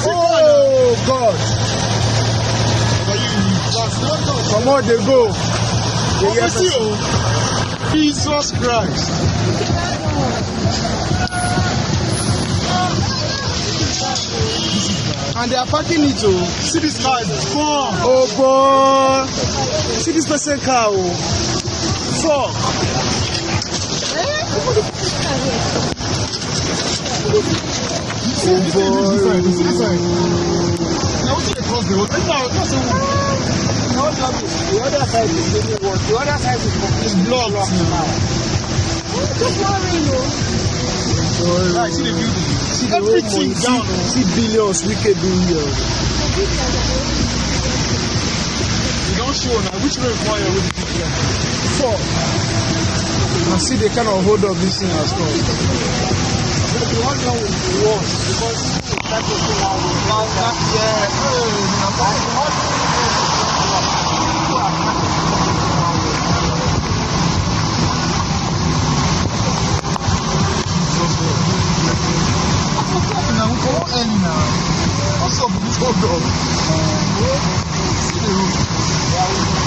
Oh God! Come on, they go. Jesus Christ. And they are parking it. Oh, See this car is gone. oh boy! See this person car. Oh, fuck! Oh boy! Now what's the cross the road? The other side is really worse. The other side is completely blocked now. Right, See the building. see the Everything whole down. money. See billions, wicked billions. You don't show now. Which way for you? Fuck! And see they kind of hold up this thing as well. The one now will be worse because that's the thing now. What's up with this hold up? See the roof.